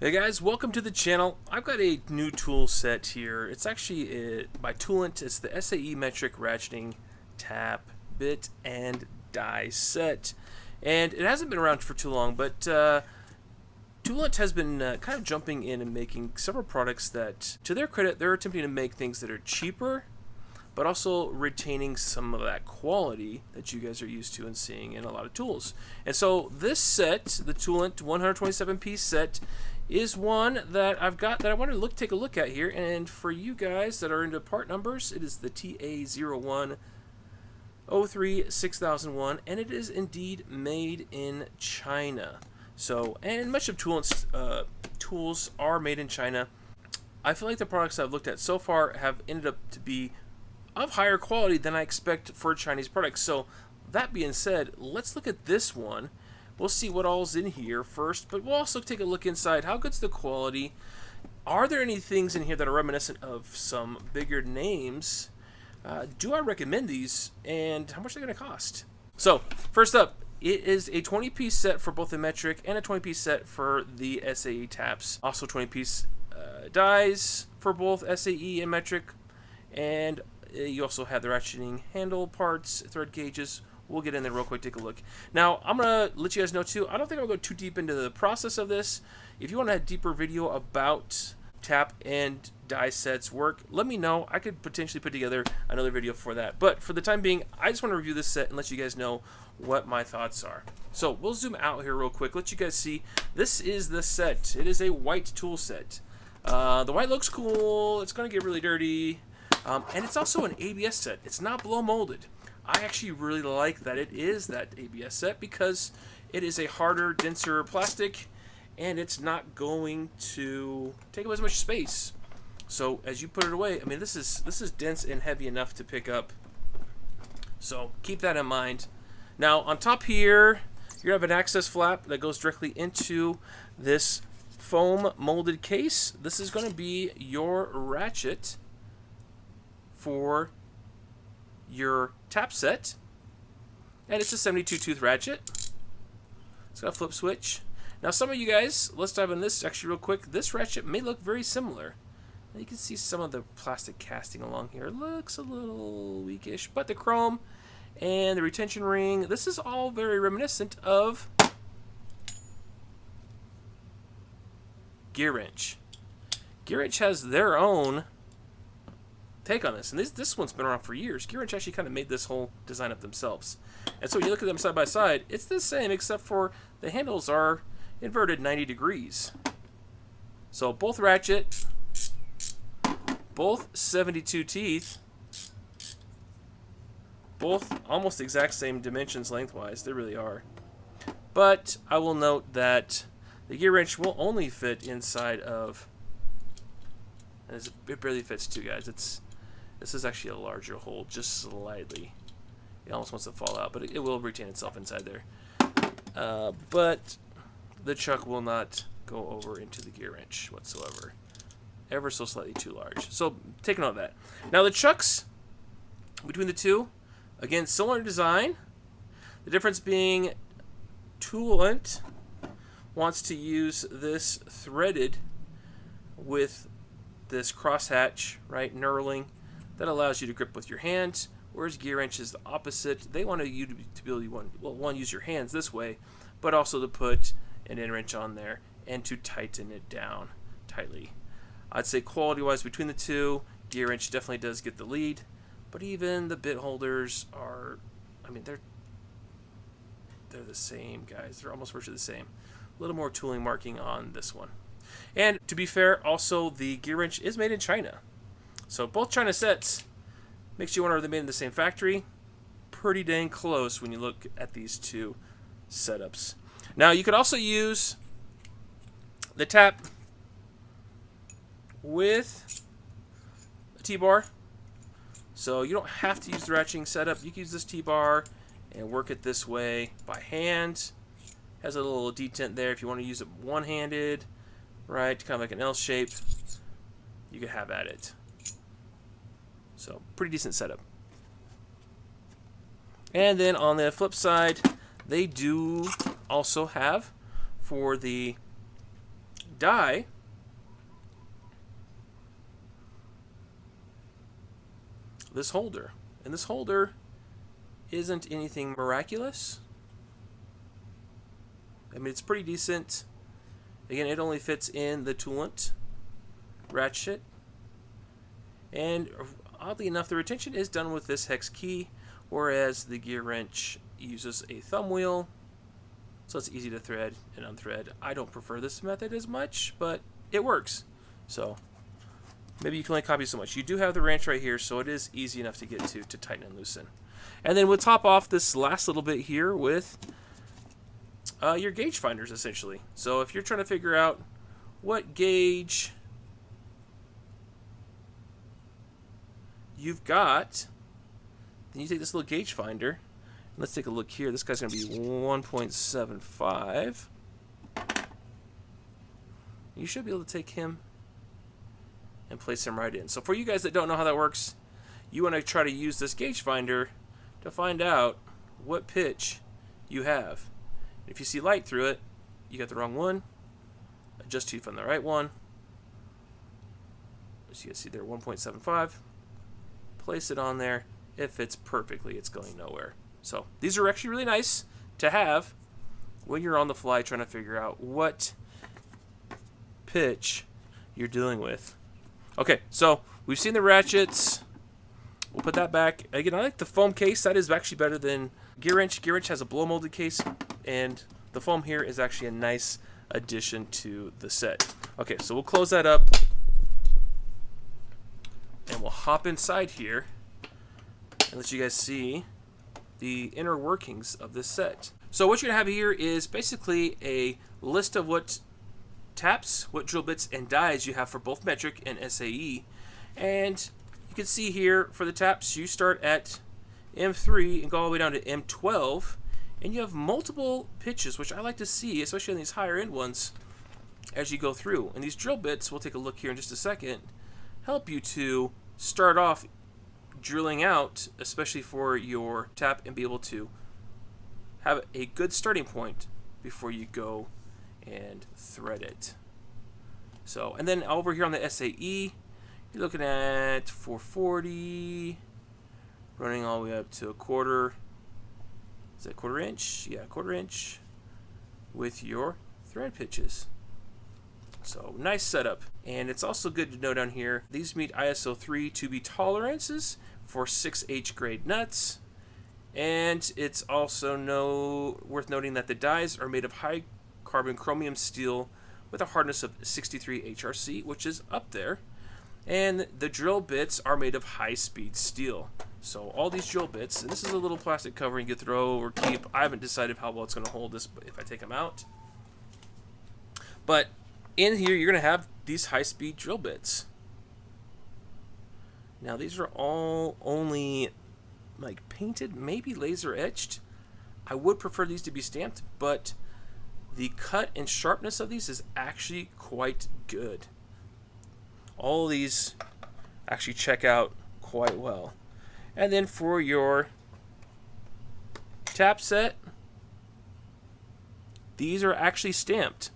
Hey guys, welcome to the channel. I've got a new tool set here. It's actually by TOOLANT. It's the SAE metric ratcheting tap, bit, and die set. And it hasn't been around for too long, but TOOLANT has been kind of jumping in and making several products that, to their credit, they're attempting to make things that are cheaper, but also retaining some of that quality that you guys are used to and seeing in a lot of tools. And so this set, the TOOLANT 127-piece set, is one that I've got that I want to take a look at here. And for you guys that are into part numbers, it is the TA01036001, and it is indeed made in China. So, and much of TOOLANT's tools are made in China. I feel like the products I've looked at so far have ended up to be of higher quality than I expect for Chinese products. So that being said, let's look at this one. We'll see what all's in here first, but we'll also take a look inside. How good's the quality? Are there any things in here that are reminiscent of some bigger names? Do I recommend these? And how much are they going to cost? So first up, it is a 20-piece set for both the metric and a 20-piece set for the SAE taps. Also 20-piece dies for both SAE and metric, and you also have the ratcheting handle parts, thread gauges. We'll get in there real quick, take a look. Now, I'm going to let you guys know, too, I don't think I'll go too deep into the process of this. If you want a deeper video about tap and die sets work, let me know. I could potentially put together another video for that. But for the time being, I just want to review this set and let you guys know what my thoughts are. So we'll zoom out here real quick, let you guys see. This is the set. It is a white tool set. The white looks cool. It's going to get really dirty. And it's also an ABS set. It's not blow molded. I actually really like that it is that ABS set because it is a harder, denser plastic, and it's not going to take up as much space. So as you put it away, I mean, this is dense and heavy enough to pick up. So keep that in mind. Now on top here, you have an access flap that goes directly into this foam molded case. This is going to be your ratchet for your tap set, and it's a 72 tooth ratchet. It's got a flip switch. Now some of you guys, let's dive in this actually real quick. This ratchet may look very similar. You can see some of the plastic casting along here. It looks a little weakish, but the chrome and the retention ring, this is all very reminiscent of GearWrench. GearWrench has their own take on this, and this one's been around for years. GearWrench actually kind of made this whole design up themselves, and so when you look at them side by side, it's the same except for the handles are inverted 90 degrees. So both ratchet, both 72 teeth, both almost exact same dimensions lengthwise. They really are. But I will note that the GearWrench will only fit inside of, and it barely fits too, guys. This is actually a larger hole, just slightly. It almost wants to fall out, but it will retain itself inside there. But the chuck will not go over into the GearWrench whatsoever. Ever so slightly too large. So take note of that. Now the chucks between the two, again, similar design. The difference being TOOLANT wants to use this threaded with this crosshatch, right, knurling. That allows you to grip with your hands, whereas GearWrench is the opposite. They want you to be able to use your hands this way, but also to put an end wrench on there and to tighten it down tightly. I'd say quality-wise between the two, GearWrench definitely does get the lead, but even the bit holders are, I mean, they're the same, guys. They're almost virtually the same. A little more tooling marking on this one. And to be fair, also the GearWrench is made in China. So both China sets, makes you wonder are they made in the same factory? Pretty dang close when you look at these two setups. Now you could also use the tap with a T-bar. So you don't have to use the ratcheting setup. You can use this T-bar and work it this way by hand. Has a little detent there if you want to use it one-handed, right? Kind of like an L shape. You could have at it. So pretty decent setup. And then on the flip side, they do also have for the die, this holder. And this holder isn't anything miraculous. I mean, it's pretty decent. Again, it only fits in the TOOLANT ratchet. And oddly enough, the retention is done with this hex key, whereas the GearWrench uses a thumb wheel. So it's easy to thread and unthread. I don't prefer this method as much, but it works. So maybe you can only copy so much. You do have the wrench right here, so it is easy enough to get to tighten and loosen. And then we'll top off this last little bit here with your gauge finders, essentially. So if you're trying to figure out what gauge you've got, then you take this little gauge finder. Let's take a look here. This guy's going to be 1.75. You should be able to take him and place him right in. So for you guys that don't know how that works, you want to try to use this gauge finder to find out what pitch you have. If you see light through it, you got the wrong one. Adjust to from the right one. As you can see there, 1.75. Place it on there. It fits perfectly. It's going nowhere. So these are actually really nice to have when you're on the fly trying to figure out what pitch you're dealing with. Okay, so we've seen the ratchets. We'll put that back. Again, I like the foam case. That is actually better than GearWrench. GearWrench has a blow molded case, and the foam here is actually a nice addition to the set. Okay, so we'll close that up, and we'll hop inside here and let you guys see the inner workings of this set. So what you're gonna have here is basically a list of what taps, what drill bits and dies you have for both metric and SAE. And you can see here for the taps, you start at M3 and go all the way down to M12, and you have multiple pitches, which I like to see, especially on these higher end ones, as you go through. And these drill bits, we'll take a look here in just a second, help you to start off drilling out, especially for your tap, and be able to have a good starting point before you go and thread it. So, and then over here on the SAE, you're looking at 440, running all the way up to a quarter. Is that quarter inch? Yeah, quarter inch with your thread pitches. So nice setup. And it's also good to know down here, these meet ISO 3 2B tolerances for 6H grade nuts. And it's also worth noting that the dies are made of high carbon chromium steel with a hardness of 63 HRC, which is up there. And the drill bits are made of high-speed steel. So all these drill bits, and this is a little plastic covering you could throw or keep. I haven't decided how well it's going to hold this if I take them out. But in here, you're going to have these high-speed drill bits. Now these are all only like painted, maybe laser etched. I would prefer these to be stamped, but the cut and sharpness of these is actually quite good. All of these actually check out quite well. And then for your tap set, these are actually stamped.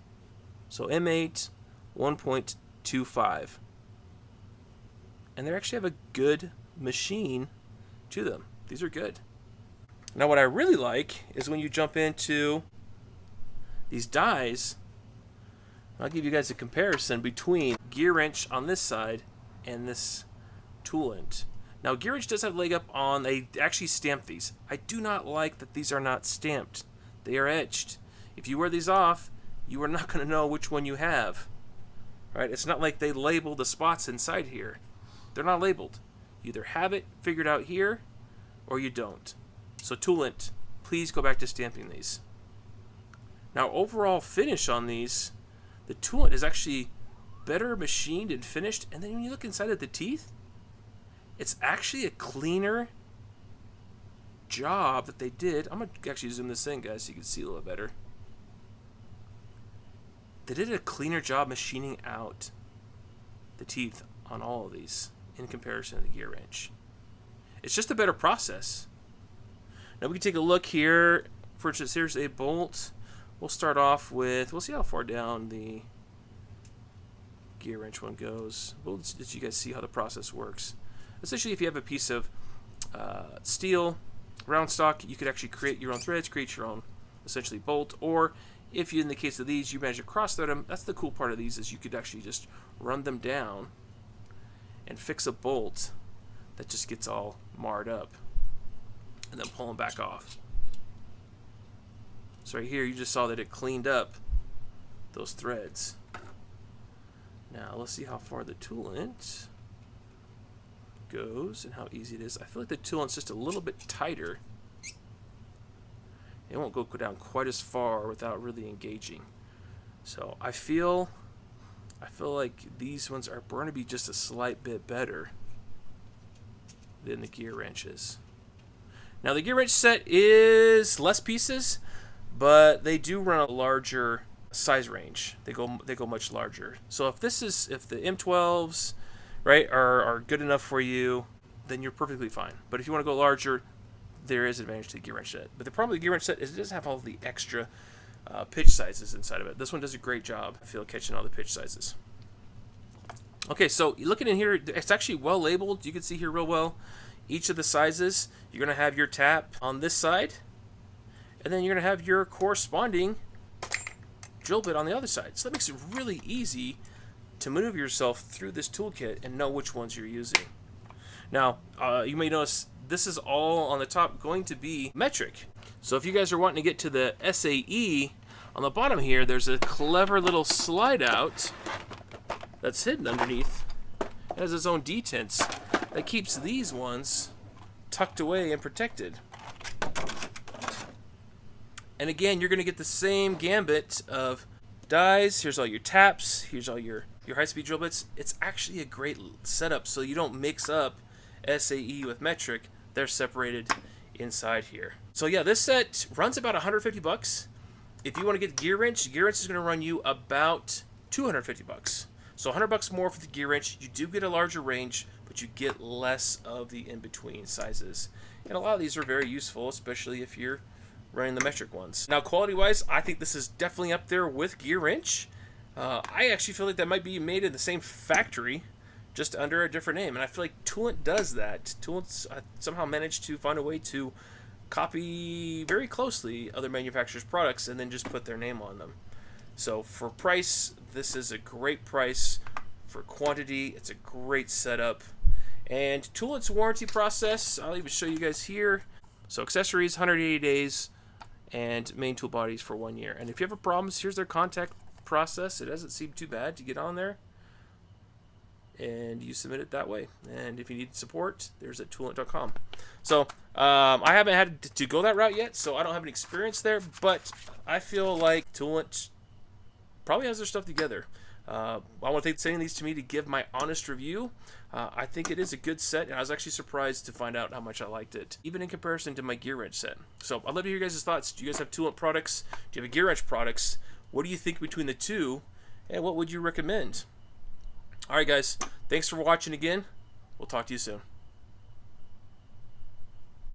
So M8 1.25. And they actually have a good machine to them. These are good. Now what I really like is when you jump into these dies, I'll give you guys a comparison between GearWrench on this side and this TOOLANT. Now GearWrench does have a leg up on, they actually stamp these. I do not like that these are not stamped. They are etched. If you wear these off, you are not going to know which one you have. Right? It's not like they label the spots inside here. They're not labeled. You either have it figured out here or you don't. So TOOLANT, please go back to stamping these. Now overall finish on these, the TOOLANT is actually better machined and finished. And then when you look inside at the teeth, it's actually a cleaner job that they did. I'm going to actually zoom this in, guys, so you can see a little better. They did a cleaner job machining out the teeth on all of these in comparison to the GearWrench. It's just a better process. Now we can take a look here. For instance, here's a bolt. We'll start off with, we'll see how far down the GearWrench one goes. We'll let you guys see how the process works. Essentially, if you have a piece of steel, round stock, you could actually create your own threads, create your own essentially bolt, or if you, in the case of these, you manage to cross thread them. That's the cool part of these, is you could actually just run them down and fix a bolt that just gets all marred up, and then pull them back off. So right here, you just saw that it cleaned up those threads. Now let's see how far the toolant goes and how easy it is. I feel like the toolant's just a little bit tighter. It won't go down quite as far without really engaging. So I feel like these ones are going to be just a slight bit better than the GearWrenches. Now the GearWrench set is less pieces, but they do run a larger size range. They go much larger. So if the M12s, right, are good enough for you, then you're perfectly fine. But if you want to go larger, there is an advantage to the GearWrench set. But the problem with the GearWrench set is it doesn't have all the extra pitch sizes inside of it. This one does a great job, I feel, catching all the pitch sizes. Okay, so looking in here, it's actually well labeled. You can see here real well each of the sizes. You're going to have your tap on this side, and then you're going to have your corresponding drill bit on the other side. So that makes it really easy to maneuver yourself through this toolkit and know which ones you're using. Now, you may notice this is all on the top going to be metric. So if you guys are wanting to get to the SAE, on the bottom here, there's a clever little slide out that's hidden underneath. It has its own detents that keeps these ones tucked away and protected. And again, you're going to get the same gambit of dies. Here's all your taps. Here's all your high-speed drill bits. It's actually a great setup so you don't mix up SAE with metric. They're separated inside here. So yeah, this set runs about 150 bucks. If you want to get GearWrench, GearWrench is going to run you about 250 bucks. So 100 bucks more for the GearWrench. You do get a larger range, but you get less of the in-between sizes. And a lot of these are very useful, especially if you're running the metric ones. Now, quality-wise, I think this is definitely up there with GearWrench. I actually feel like that might be made in the same factory, just under a different name. And I feel like Toolant does that. Toolant's somehow managed to find a way to copy very closely other manufacturers' products and then just put their name on them. So for price, this is a great price. For quantity, it's a great setup. And Toolant's warranty process, I'll even show you guys here. So accessories, 180 days, and main tool bodies for 1 year. And if you have problems, here's their contact process. It doesn't seem too bad to get on there, and you submit it that way. And if you need support, there's at toolant.com. So I haven't had to go that route yet, so I don't have any experience there, but I feel like Toolant probably has their stuff together. I want to thank sending these to me to give my honest review. I think it is a good set, and I was actually surprised to find out how much I liked it, even in comparison to my GearWrench set. So I'd love to hear your guys' thoughts. Do you guys have Toolant products? Do you have a GearWrench products? What do you think between the two, and what would you recommend? All right, guys. Thanks for watching again. We'll talk to you soon.